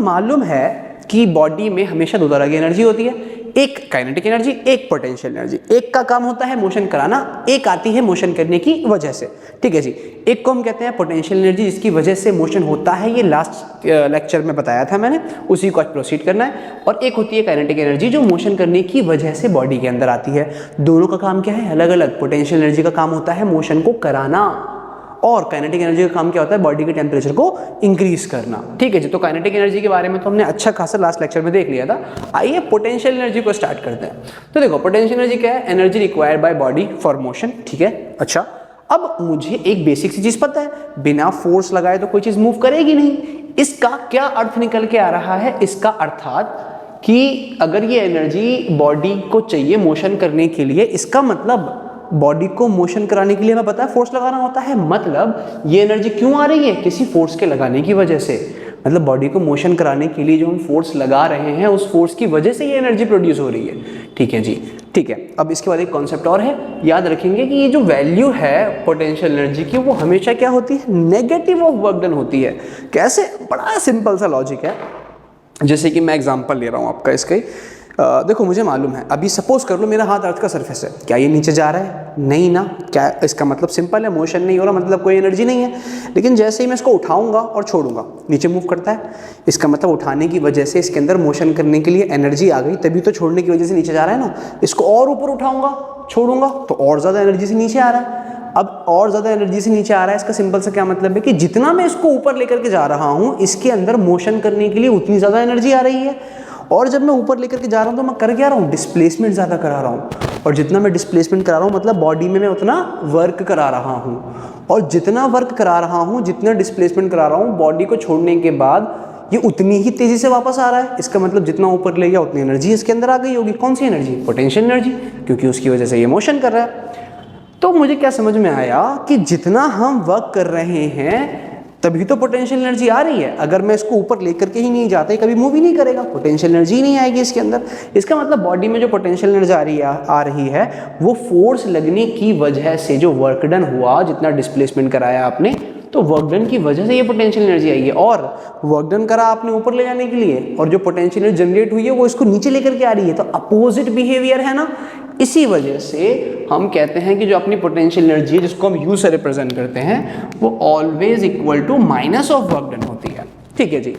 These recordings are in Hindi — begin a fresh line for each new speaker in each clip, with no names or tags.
मालूम है कि बॉडी में हमेशा दो तरह की एनर्जी होती है, एक काइनेटिक एनर्जी, एक पोटेंशियल एनर्जी। एक का काम होता है मोशन कराना, एक आती है मोशन करने की वजह से। ठीक है जी। एक को हम कहते हैं पोटेंशियल एनर्जी, जिसकी वजह से मोशन होता है, ये लास्ट लेक्चर में बताया था मैंने, उसी को आज प्रोसीड करना है। और एक होती है काइनेटिक एनर्जी, जो मोशन करने की वजह से बॉडी के अंदर आती है। दोनों का काम क्या है? अलग अलग। पोटेंशियल एनर्जी का काम होता है मोशन को कराना, और काइनेटिक एनर्जी का काम क्या होता है? बॉडी के टेम्परेचर को इंक्रीज करना। ठीक है जी। तो काइनेटिक एनर्जी के बारे में तो हमने अच्छा खासा लास्ट लेक्चर में देख लिया था। आइए पोटेंशियल एनर्जी को स्टार्ट करते हैं। तो देखो, पोटेंशियल एनर्जी क्या है? Energy required by body for motion. ठीक है। अच्छा, अब मुझे एक बेसिक सी चीज पता है, बिना फोर्स लगाए तो कोई चीज मूव करेगी नहीं। इसका क्या अर्थ निकल के आ रहा है? इसका अर्थात कि अगर ये एनर्जी बॉडी को चाहिए मोशन करने के लिए, इसका मतलब बॉडी को मोशन कराने के लिए हमें पता है फोर्स लगाना होता है। मतलब ये एनर्जी क्यों आ रही है? किसी फोर्स के लगाने की वजह से। मतलब बॉडी को मोशन कराने के लिए जो हम फोर्स लगा रहे हैं, उस फोर्स की वजह से ये एनर्जी प्रोड्यूस हो रही है। ठीक है जी। ठीक है। अब इसके बाद एक कॉन्सेप्ट और है, याद रखेंगे कि ये जो वैल्यू है पोटेंशियल एनर्जी की, वो हमेशा क्या होती है? नेगेटिव ऑफ वर्क डन होती है। कैसे? बड़ा सिंपल सा लॉजिक है। जैसे कि मैं एग्जांपल ले रहा हूँ आपका इसके। देखो, मुझे मालूम है, अभी सपोज कर लो मेरा हाथ अर्थ का सरफेस है, क्या ये नीचे जा रहा है? नहीं ना। क्या इसका मतलब? सिंपल है, मोशन नहीं हो रहा, मतलब कोई एनर्जी नहीं है। लेकिन जैसे ही मैं इसको उठाऊंगा और छोड़ूंगा, नीचे मूव करता है। इसका मतलब उठाने की वजह से इसके अंदर मोशन करने के लिए एनर्जी आ गई, तभी तो छोड़ने की वजह से नीचे जा रहा है ना। इसको और ऊपर उठाऊंगा, छोड़ूंगा, तो और ज़्यादा एनर्जी से नीचे आ रहा है। अब और ज़्यादा एनर्जी से नीचे आ रहा है, इसका सिंपल सा क्या मतलब है कि जितना मैं इसको ऊपर लेकर के जा रहा हूँ, इसके अंदर मोशन करने के लिए उतनी ज़्यादा एनर्जी आ रही है। और जब मैं ऊपर लेकर के जा रहा हूँ तो मैं कर क्या रहा हूँ? डिस्प्लेसमेंट ज़्यादा करा रहा हूँ। और जितना मैं डिस्प्लेसमेंट करा रहा हूँ, मतलब बॉडी में मैं उतना वर्क करा रहा हूँ। और जितना वर्क करा रहा हूँ, जितना डिस्प्लेसमेंट करा रहा हूँ, बॉडी को छोड़ने के बाद ये उतनी ही तेज़ी से वापस आ रहा है। इसका मतलब जितना ऊपर ले गया उतनी एनर्जी इसके अंदर आ गई होगी। कौन सी एनर्जी? पोटेंशियल एनर्जी, क्योंकि उसकी वजह से ये मोशन कर रहा है। तो मुझे क्या समझ में आया कि जितना हम वर्क कर रहे हैं तभी तो पोटेंशियल एनर्जी आ रही है। अगर मैं इसको ऊपर लेकर के ही नहीं जाता, कभी मूव ही नहीं करेगा, पोटेंशियल एनर्जी ही नहीं आएगी इसके अंदर। इसका मतलब बॉडी में जो पोटेंशियल एनर्जी आ रही है वो फोर्स लगने की वजह से जो वर्क डन हुआ, जितना डिस्प्लेसमेंट कराया आपने, तो वर्क डन की वजह से ये पोटेंशियल एनर्जी आई है। और वर्क डन करा आपने ऊपर ले जाने के लिए, और जो पोटेंशियल एनर्जी जनरेट हुई है वो इसको नीचे लेकर के आ रही है, तो अपोजिट बिहेवियर है ना। इसी वजह से हम कहते हैं कि जो अपनी पोटेंशियल एनर्जी है, जिसको हम यू से रिप्रेजेंट करते हैं, वो always equal to minus of work done होती है। ठीक है जी।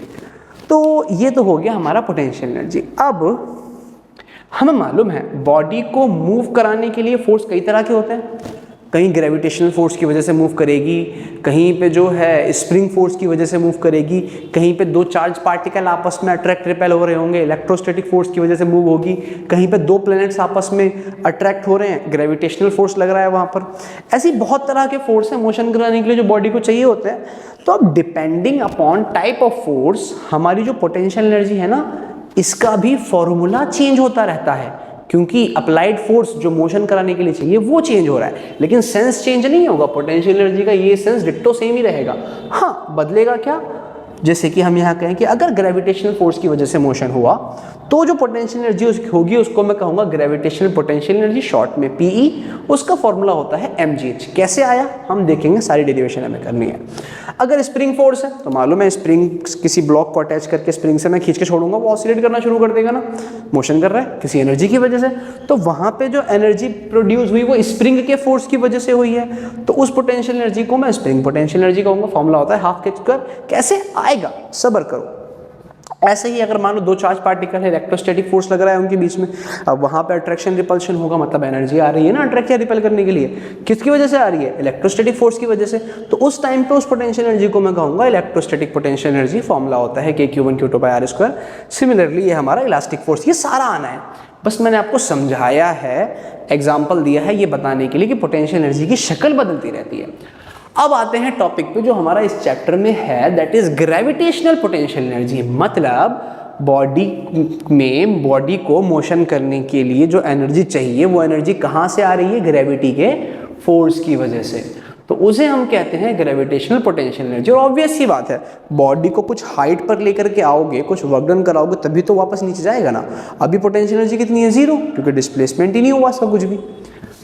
तो ये तो हो गया हमारा पोटेंशियल एनर्जी। अब हमें मालूम है बॉडी को मूव कराने के लिए फोर्स कई तरह के होते हैं। कहीं ग्रेविटेशनल फोर्स की वजह से मूव करेगी, कहीं पे जो है स्प्रिंग फोर्स की वजह से मूव करेगी, कहीं पे दो चार्ज पार्टिकल आपस में अट्रैक्ट रिपेल हो रहे होंगे, इलेक्ट्रोस्टैटिक फोर्स की वजह से मूव होगी, कहीं पे दो प्लैनेट्स आपस में अट्रैक्ट हो रहे हैं, ग्रेविटेशनल फोर्स लग रहा है वहाँ पर। ऐसी बहुत तरह के फोर्स हैं मोशन कराने के लिए जो बॉडी को चाहिए होते हैं। तो अब depending upon type of force, हमारी जो पोटेंशियल एनर्जी है ना, इसका भी फॉर्मूला चेंज होता रहता है, क्योंकि अप्लाइड फोर्स जो मोशन कराने के लिए चाहिए वो चेंज हो रहा है, लेकिन सेंस चेंज नहीं होगा। पोटेंशियल एनर्जी का ये सेंस डिट्टो सेम ही रहेगा। हाँ, बदलेगा क्या? जैसे कि हम यहाँ कहें कि अगर ग्रेविटेशनल फोर्स की वजह से मोशन हुआ, तो जो पोटेंशियल एनर्जी होगी उसको मैं कहूँगा ग्रेविटेशनल पोटेंशियल एनर्जी, शॉर्ट में PE। उसका फॉर्मूला होता है mgh। कैसे आया हम देखेंगे, सारी डेरिवेशन हमें करनी है। अगर स्प्रिंग फोर्स है तो मालूम है स्प्रिंग किसी ब्लॉक को अटैच करके स्प्रिंग से मैं खींच के छोड़ूंगा, वो ऑसिलेट करना शुरू कर देगा ना, मोशन कर रहा है किसी एनर्जी की वजह से। तो वहाँ पे जो एनर्जी प्रोड्यूस हुई वो स्प्रिंग के फोर्स की वजह से हुई है, तो उस पोटेंशियल एनर्जी को मैं स्प्रिंग पोटेंशियल एनर्जी कहूँगा। फॉर्मूला होता है हाफ के स्क्वायर। कैसे आएगा? सब्र करो। ऐसे ही अगर मान लो दो चार्ज पार्टिकल है, इलेक्ट्रोस्टैटिक फोर्स लग रहा है उनके बीच में, अब वहाँ पे अट्रैक्शन रिपल्शन होगा, मतलब एनर्जी आ रही है ना अट्रैक्ट या रिपेल करने के लिए। किसकी वजह से आ रही है? इलेक्ट्रोस्टैटिक फोर्स की वजह से। तो उस टाइम पे उस पोटेंशियल एनर्जी को मैं कहूँगा इलेक्ट्रोस्टैटिक पोटेंशियल एनर्जी। फॉर्मूला होता है K∞Q2/r²। सिमिलरली ये हमारा इलास्टिक फोर्स। ये सारा आना है, बस मैंने आपको समझाया है, एग्जाम्पल दिया है ये बताने के लिए कि पोटेंशियल एनर्जी की शक्ल बदलती रहती है। अब आते हैं टॉपिक पे जो हमारा इस चैप्टर में है, that is gravitational potential energy. मतलब बॉडी को मोशन करने के लिए जो एनर्जी चाहिए, वो एनर्जी कहाँ से आ रही है? ग्रेविटी के फोर्स की वजह से। तो उसे हम कहते हैं ग्रेविटेशनल पोटेंशियल एनर्जी। और ऑब्वियस सी बात है, बॉडी को कुछ हाइट पर लेकर के आओगे, कुछ वर्क डन कराओगे, तभी तो वापस नीचे जाएगा ना। अभी पोटेंशियल एनर्जी कितनी है? 0, क्योंकि डिस्प्लेसमेंट ही नहीं हुआ इसका कुछ भी।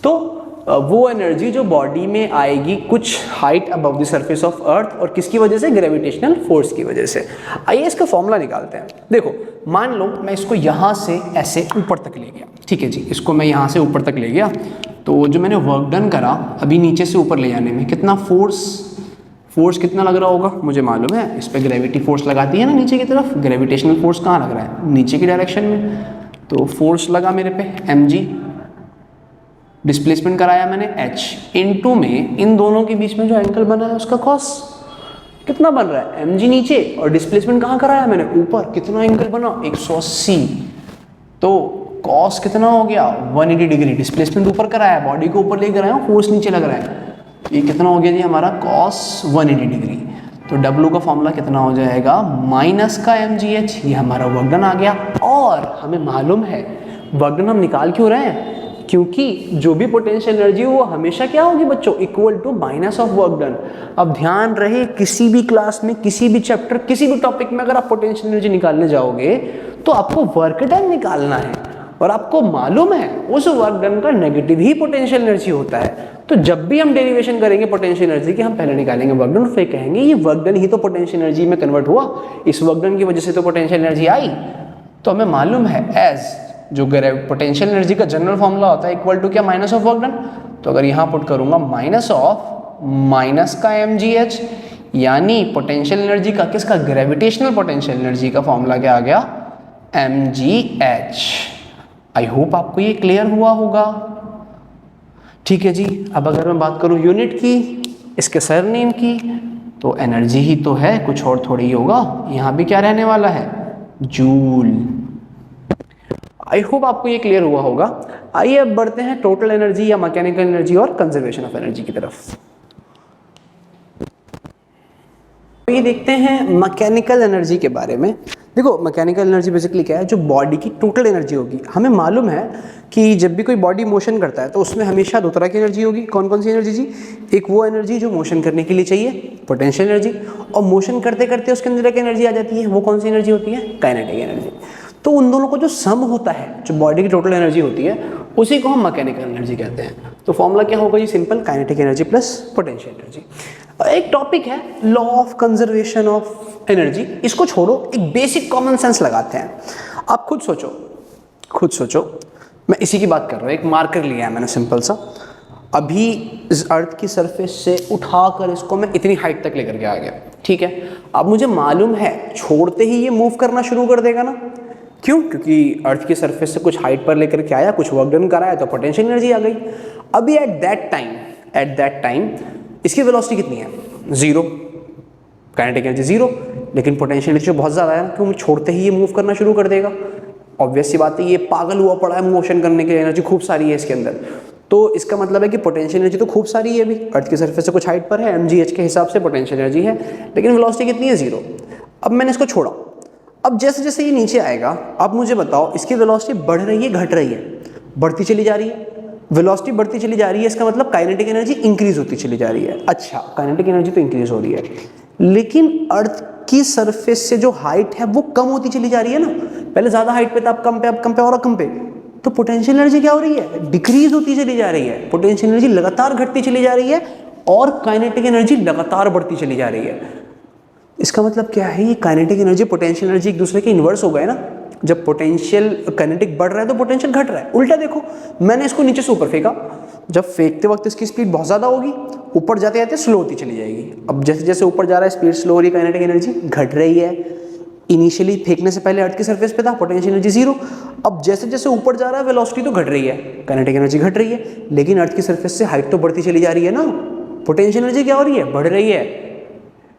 तो वो एनर्जी जो बॉडी में आएगी कुछ height above the surface of earth, और किसकी वजह से? ग्रेविटेशनल फोर्स की वजह से। आइए इसका फॉर्मूला निकालते हैं। देखो मान लो मैं इसको यहाँ से ऐसे ऊपर तक ले गया, ठीक है जी, इसको मैं यहाँ से ऊपर तक ले गया, तो जो मैंने वर्क डन करा अभी नीचे से ऊपर ले जाने में, कितना फोर्स कितना लग रहा होगा मुझे मालूम है। इस पर ग्रेविटी फोर्स लगाती है ना नीचे की तरफ, ग्रेविटेशनल फोर्स कहाँ लग रहा है? नीचे की डायरेक्शन में। तो फोर्स लगा मेरे पे mg, डिस्प्लेसमेंट कराया मैंने h, इनटू में इन दोनों के बीच में जो एंगल बना है उसका कॉस कितना बन रहा है? mg नीचे और डिस्प्लेसमेंट कहाँ कराया मैंने? ऊपर। कितना एंगल बना? 180। तो कॉस कितना हो गया? 180 डिग्री। डिस्प्लेसमेंट ऊपर कराया, बॉडी को ऊपर लेकर आया हूँ, फोर्स नीचे लग रहा है, ये कितना हो गया जी हमारा? Cos 180 degree. तो W का फॉर्मूला कितना हो जाएगा? माइनस का mgh, ये हमारा वर्क डन आ गया। और हमें मालूम है वर्क डन हम निकाल क्यों रहे हैं? क्योंकि जो भी पोटेंशियल एनर्जी वो हमेशा क्या होगी बच्चों? Equal to minus of work done. अब ध्यान रहे किसी भी क्लास में, किसी भी चैप्टर, किसी भी टॉपिक में अगर आप पोटेंशियल एनर्जी निकालने जाओगे तो आपको वर्क डन निकालना है, और आपको मालूम है उस वर्क डन का नेगेटिव ही पोटेंशियल एनर्जी होता है। तो जब भी हम डेरिवेशन करेंगे पोटेंशियल एनर्जी की, हम पहले निकालेंगे वर्क डन, फिर कहेंगे ये वर्क डन ही तो पोटेंशियल एनर्जी में कन्वर्ट हुआ, इस वर्क डन की वजह से तो पोटेंशियल एनर्जी आई। तो हमें मालूम है एज जो पोटेंशियल एनर्जी का जनरल फॉर्मूला होता है इक्वल टू क्या? Minus of work done. तो अगर यहाँ पुट करूंगा माइनस ऑफ माइनस का mgh, यानी पोटेंशियल एनर्जी का, किसका? ग्रेविटेशनल पोटेंशियल एनर्जी का फॉर्मूला क्या आ गया? mgh। आई होप आपको ये क्लियर हुआ होगा। ठीक है जी। अब अगर मैं बात करूं यूनिट की, इसके सरनेम की, तो एनर्जी ही तो है, कुछ और थोड़ी ही होगा। यहाँ भी क्या रहने वाला है? जूल। आई होप आपको ये क्लियर हुआ होगा। आइए अब बढ़ते हैं टोटल एनर्जी या मैकेनिकल एनर्जी और कंजर्वेशन ऑफ एनर्जी की तरफ। ये देखते हैं मैकेनिकल एनर्जी के बारे में। देखो मैकेनिकल एनर्जी बेसिकली क्या है? जो बॉडी की टोटल एनर्जी होगी। हमें मालूम है कि जब भी कोई बॉडी मोशन करता है तो उसमें हमेशा दो तरह की एनर्जी होगी। कौन कौन सी एनर्जी जी? एक वो एनर्जी जो मोशन करने के लिए चाहिए, पोटेंशियल एनर्जी, और मोशन करते करते उसके अंदर एक एनर्जी आ जाती है, वो कौन सी एनर्जी होती है? Kinetic energy. तो उन दोनों को जो सम होता है, जो बॉडी की टोटल एनर्जी होती है, उसी को हम मैकेनिकल एनर्जी कहते हैं। तो फॉर्मूला क्या होगा जी? Simple, kinetic energy plus potential energy. एक टॉपिक है law of conservation of energy, इसको छोड़ो, एक बेसिक कॉमन सेंस लगाते हैं। आप खुद सोचो, मैं इसी की बात कर रहा हूँ। एक मार्कर लिया है मैंने सिंपल सा, अभी इस अर्थ की सरफेस से उठाकर इसको मैं इतनी हाइट तक लेकर के आ गया, ठीक है। अब मुझे मालूम है छोड़ते ही ये मूव करना शुरू कर देगा ना। क्यों? क्योंकि अर्थ की सरफेस से कुछ हाइट पर लेकर के आया, कुछ वर्क डन कराया, तो पोटेंशियल एनर्जी आ गई। अभी एट दैट टाइम इसकी वेलोसिटी कितनी है? 0, काइनेटिक एनर्जी 0, लेकिन पोटेंशियल एनर्जी बहुत ज़्यादा है, क्यों? छोड़ते ही ये मूव करना शुरू कर देगा। ऑब्वियस सी बात है, ये पागल हुआ पड़ा है मोशन करने के लिए, एनर्जी खूब सारी है इसके अंदर। तो इसका मतलब है कि पोटेंशियल एनर्जी तो खूब सारी है, अभी अर्थ की सरफेस से कुछ हाइट पर है, mgh के हिसाब से पोटेंशियल एनर्जी है, लेकिन वेलोसिटी कितनी है? 0। अब मैंने इसको छोड़ा, अब जैसे जैसे ये नीचे आएगा, आप मुझे बताओ इसकी वेलोसिटी बढ़ रही है, घट रही है? बढ़ती चली जा रही है। वेलोसिटी बढ़ती चली जा रही है, इसका मतलब काइनेटिक एनर्जी इंक्रीज होती चली जा रही है। अच्छा, काइनेटिक एनर्जी तो इंक्रीज हो रही है, लेकिन अर्थ की सरफेस से जो हाइट है वो कम होती चली जा रही है ना। पहले ज़्यादा हाइट पे था, अब कम पे, अब कम पे और कम पे। तो पोटेंशियल एनर्जी क्या हो रही है? डिक्रीज होती चली जा रही है। पोटेंशियल एनर्जी लगातार घटती चली जा रही है और काइनेटिक एनर्जी लगातार बढ़ती चली जा रही है। इसका मतलब क्या है? ये काइनेटिक एनर्जी, पोटेंशियल एनर्जी एक दूसरे के इन्वर्स हो गए ना। जब पोटेंशियल काइनेटिक बढ़ रहा है तो पोटेंशियल घट रहा है। उल्टा देखो, मैंने इसको नीचे से ऊपर फेंका, जब फेंकते वक्त इसकी स्पीड बहुत ज़्यादा होगी, ऊपर जाते जाते स्लो होती चली जाएगी। अब जैसे जैसे ऊपर जा रहा है स्पीड स्लो हो रही है, काइनेटिक एनर्जी घट रही है। इनिशियली फेंकने से पहले अर्थ की सरफेस पे था पोटेंशियल एनर्जी 0, अब जैसे जैसे ऊपर जा रहा है वेलोसिटी तो घट रही है, काइनेटिक एनर्जी घट रही है, लेकिन अर्थ की सरफेस से हाइट तो बढ़ती चली जा रही है ना। पोटेंशियल एनर्जी क्या हो रही है? बढ़ रही है।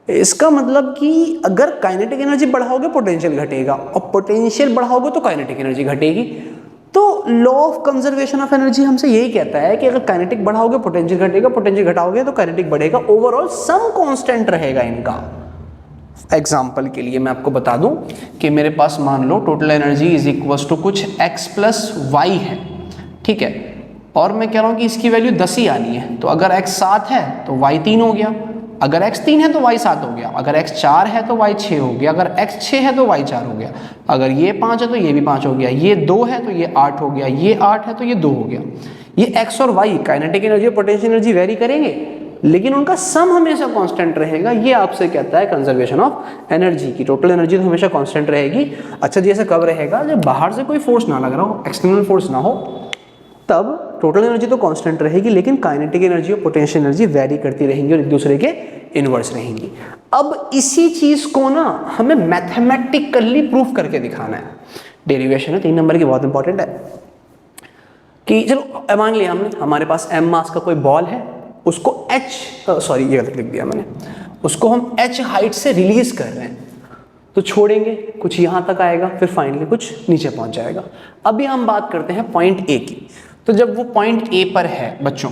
इसका मतलब कि अगर काइनेटिक एनर्जी बढ़ाओगे पोटेंशियल घटेगा, और पोटेंशियल बढ़ाओगे तो काइनेटिक एनर्जी घटेगी। तो law of conservation of energy हमसे यही कहता है कि अगर काइनेटिक बढ़ाओगे पोटेंशियल घटेगा, पोटेंशियल घटाओगे तो काइनेटिक बढ़ेगा। ओवरऑल सम कांस्टेंट रहेगा इनका। एग्जाम्पल के लिए मैं आपको बता दूं कि मेरे पास मान लो total energy is equals to कुछ x प्लस वाई है, ठीक है, और मैं कह रहा हूँ कि इसकी वैल्यू 10 ही आनी है। तो अगर x 7 है तो y 3 हो गया, अगर x 3 है तो y 7 हो गया, अगर x 4 है तो y 6 हो गया, अगर x 6 है तो y 4 हो गया, अगर ये 5 है तो ये भी 5 हो गया, ये 2 है तो ये 8 हो गया, ये 8 है तो ये 2 हो गया। ये एक्स और वाई काइनेटिक एनर्जी और पोटेंशियल एनर्जी वेरी करेंगे, लेकिन उनका सम हमेशा कांस्टेंट रहेगा। ये आपसे कहता है कंजर्वेशन ऑफ एनर्जी की। टोटल एनर्जी तो हमेशा कांस्टेंट रहेगी। अच्छा जी, ऐसा कब रहेगा? जब बाहर से कोई फोर्स ना लग रहा हो, एक्सटर्नल फोर्स ना हो, तब टोटल एनर्जी तो कांस्टेंट रहेगी, लेकिन काइनेटिक एनर्जी और पोटेंशियल एनर्जी वेरी करती रहेंगी और एक दूसरे के इनवर्स रहेंगी। अब इसी चीज को ना हमें मैथमेटिकली प्रूफ करके दिखाना है। डेरिवेशन है 3 नंबर की, बहुत इंपॉर्टेंट है। कि चलो मान लिया हमने, हमारे पास m मास का कोई बॉल है, उसको सॉरी ये गलत लिख दिया मैंने, उसको हम h हाइट से रिलीज कर रहे हैं, तो छोड़ेंगे कुछ यहाँ तक आएगा, फिर फाइनली कुछ नीचे पहुंच जाएगा। अभी हम बात करते हैं पॉइंट ए की। तो जब वो पॉइंट ए पर है बच्चों,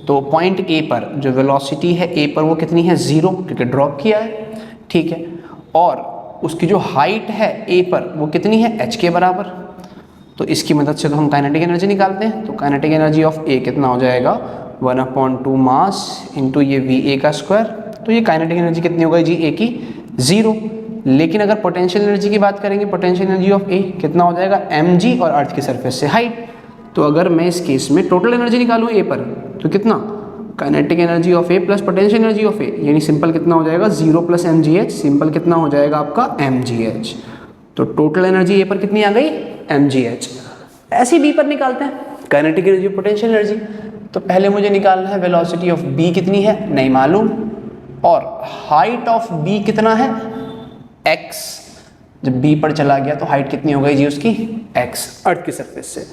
तो पॉइंट ए पर जो वेलोसिटी है ए पर वो कितनी है? 0, क्योंकि ड्रॉप किया है, ठीक है। और उसकी जो हाइट है ए पर वो कितनी है? h के बराबर। तो इसकी मदद से तो हम काइनेटिक एनर्जी निकालते हैं। तो काइनेटिक एनर्जी ऑफ ए कितना हो जाएगा? 1/2 मास इंटू ये वी ए का स्क्वायर। तो ये काइनेटिक एनर्जी कितनी हो गई जी? ए की 0। लेकिन अगर पोटेंशियल एनर्जी की बात करेंगे, पोटेंशियल एनर्जी ऑफ ए कितना हो जाएगा? mg और अर्थ की सरफेस से हाइट। तो अगर मैं इस केस में टोटल एनर्जी निकालूँ ए पर, तो कितना? Kinetic energy of A plus potential energy of A, यानी सिंपल कितना हो जाएगा? 0 + mgh। सिंपल कितना हो जाएगा आपका? mgh। तो टोटल एनर्जी ए पर कितनी आ गई? mgh। ऐसे बी पर निकालते हैं काइनेटिक एनर्जी पोटेंशियल एनर्जी। तो पहले मुझे निकालना है वेलोसिटी ऑफ बी कितनी है, नहीं मालूम, और हाइट ऑफ बी कितना है? x। जब बी पर चला गया तो हाइट कितनी हो गई जी उसकी? x, अर्थ की सरफेस से।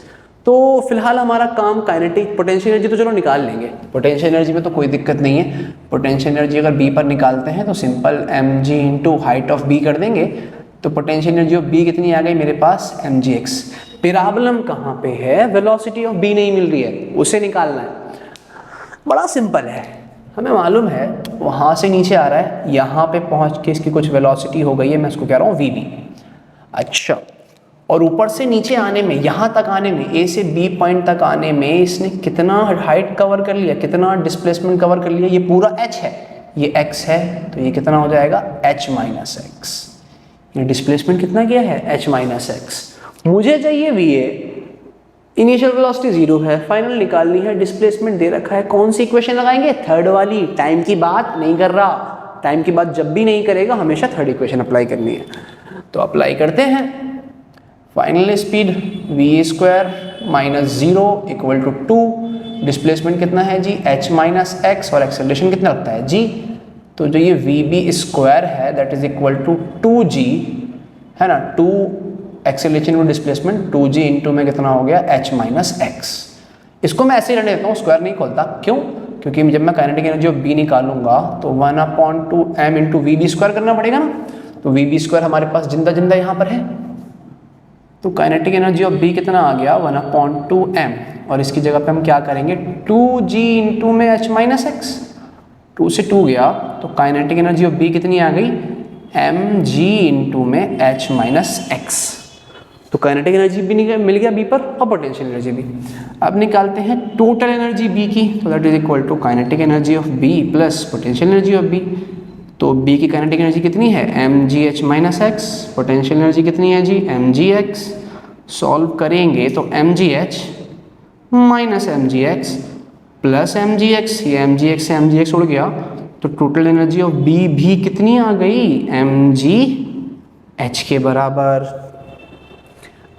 तो फिलहाल हमारा काम काइनेटिक पोटेंशियल एनर्जी तो चलो निकाल लेंगे, पोटेंशियल एनर्जी में तो कोई दिक्कत नहीं है। पोटेंशियल एनर्जी अगर बी पर निकालते हैं तो simple mg into height of B कर देंगे। तो पोटेंशियल एनर्जी ऑफ बी कितनी आ गई मेरे पास? mgx। प्रॉब्लम कहाँ पे है? वेलोसिटी ऑफ बी नहीं मिल रही है, उसे निकालना है। बड़ा सिंपल है, हमें मालूम है वहाँ से नीचे आ रहा है, यहाँ पे पहुँच के इसकी कुछ वेलोसिटी हो गई है, मैं इसको कह रहा हूँ vb। अच्छा, और ऊपर से नीचे आने में, यहाँ तक आने में, ए से बी पॉइंट तक आने में इसने कितना हाइट कवर कर लिया, कितना डिस्प्लेसमेंट कवर कर लिया? ये पूरा h है, ये x है, तो ये कितना हो जाएगा? h - x। ये डिस्प्लेसमेंट कितना किया है? h - x। मुझे चाहिए va, इनिशियल वेलोसिटी 0 है, फाइनल निकालनी है, डिस्प्लेसमेंट दे रखा है। कौन सी इक्वेशन लगाएंगे? थर्ड वाली। टाइम की बात नहीं कर रहा, टाइम की बात जब भी नहीं करेगा हमेशा थर्ड इक्वेशन अप्लाई करनी है। तो अप्लाई करते हैं। Final speed v² - 0 = 2। डिस्प्लेसमेंट कितना है जी? h - x। और एक्सेलरेशन कितना लगता है? g। तो जो ये vb² है that is equal to 2g, है ना, 2 एक्सेलरेशन और डिस्प्लेसमेंट 2g इंटू में कितना हो गया? h - x। इसको मैं ऐसे ही रहने देता हूँ, स्क्वायर नहीं खोलता। क्यों? क्योंकि जब मैं काइनेटिक एनर्जी ऑफ b निकालूंगा तो 1/2 m इंटू vb² करना पड़ेगा ना। तो vb² हमारे पास जिंदा जिंदा यहाँ पर है, तो काइनेटिक एनर्जी ऑफ b कितना आ गया? 1/2 m। और इसकी जगह पे हम क्या करेंगे? 2g इंटू में h - x। 2 से 2 गया तो काइनेटिक एनर्जी ऑफ b कितनी आ गई? mg इंटू में h - x। तो काइनेटिक एनर्जी भी मिल गया बी पर और पोटेंशियल एनर्जी भी। अब निकालते हैं टोटल एनर्जी बी की। तो that is equal to kinetic energy of B plus potential energy of B. तो बी की काइनेटिक एनर्जी कितनी है? mgh - x। पोटेंशियल एनर्जी कितनी है जी? mgx। सॉल्व करेंगे तो mgh minus mgx plus mgx, ये mgx से mgx उड़ गया, तो टोटल एनर्जी ऑफ बी भी कितनी आ गई? mgh के बराबर।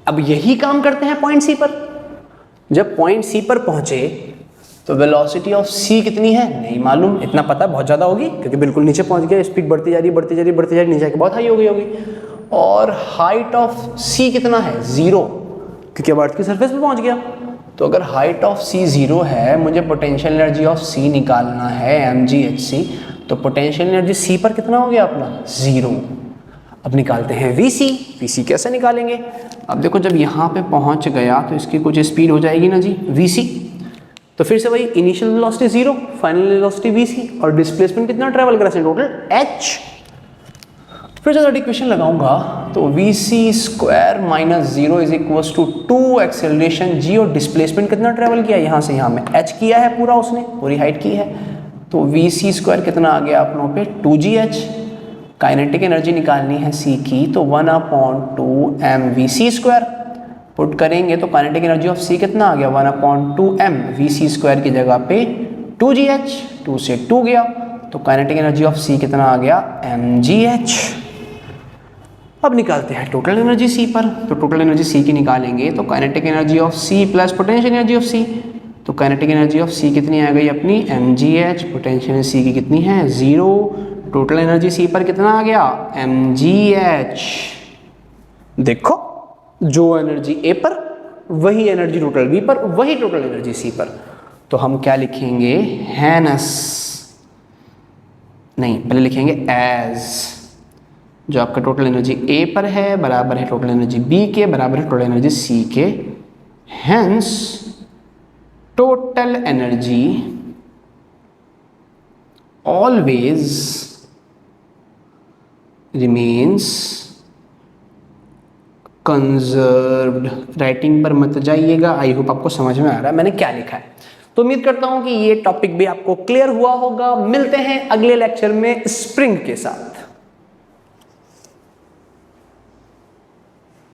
अब यही काम करते हैं पॉइंट सी पर। जब पॉइंट सी पर पहुंचे तो वेलोसिटी ऑफ सी कितनी है? नहीं मालूम। इतना पता बहुत ज़्यादा होगी क्योंकि बिल्कुल नीचे पहुंच गया, स्पीड बढ़ती जा रही है, बढ़ती जा रही है, बढ़ती जा रही है, नीचे आके बहुत हाई हो गई होगी। और हाइट ऑफ सी कितना है? 0, क्योंकि अब अर्थ की सरफेस पे पहुंच गया। तो अगर हाइट ऑफ सी 0 है, मुझे पोटेंशियल एनर्जी ऑफ सी निकालना है mgh। तो पोटेंशियल एनर्जी सी पर कितना हो गया अपना? 0। अब निकालते हैं vc। vc कैसे निकालेंगे? अब देखो, जब यहाँ पे पहुँच गया तो इसकी कुछ स्पीड हो जाएगी ना जी, vc। तो फिर से वही initial velocity 0, final velocity vc, और डिस्प्लेसमेंट कितना ट्रेवल करा है? Total h। फिर जब इक्वेशन लगाऊंगा तो vc² - 0 is equal to 2 acceleration g, और डिस्प्लेसमेंट कितना ट्रेवल किया? यहाँ से यहाँ में h किया है, पूरा उसने पूरी हाइट की है। तो vc² कितना आ गया अपनों पे? 2gh। काइनेटिक एनर्जी निकालनी है c की, तो 1/2 mvc²। पुट करेंगे तो काइनेटिक एनर्जी ऑफ सी कितना आ गया 1/2m Vc² की जगह पे 2gh, 2 से 2 गया तो काइनेटिक एनर्जी ऑफ सी कितना आ गया mgh। अब निकालते हैं टोटल एनर्जी सी पर, तो टोटल एनर्जी सी की निकालेंगे तो kinetic energy of C plus potential energy of C, तो काइनेटिक एनर्जी ऑफ सी कितनी आ गई अपनी mgh, पोटेंशियल सी की कितनी है 0, टोटल एनर्जी सी पर कितना आ गया mgh। देखो जो एनर्जी ए पर वही एनर्जी टोटल बी पर, वही टोटल एनर्जी सी पर, तो हम क्या लिखेंगे हैनस नहीं, पहले लिखेंगे एज, जो आपका टोटल एनर्जी ए पर है बराबर है टोटल एनर्जी बी के बराबर है टोटल एनर्जी सी के, hence total energy always remains conserved. Writing पर मत जाइएगा, आई होप आपको समझ में आ रहा है मैंने क्या लिखा है। तो उम्मीद करता हूं कि ये टॉपिक भी आपको क्लियर हुआ होगा। मिलते हैं अगले लेक्चर में स्प्रिंग के साथ।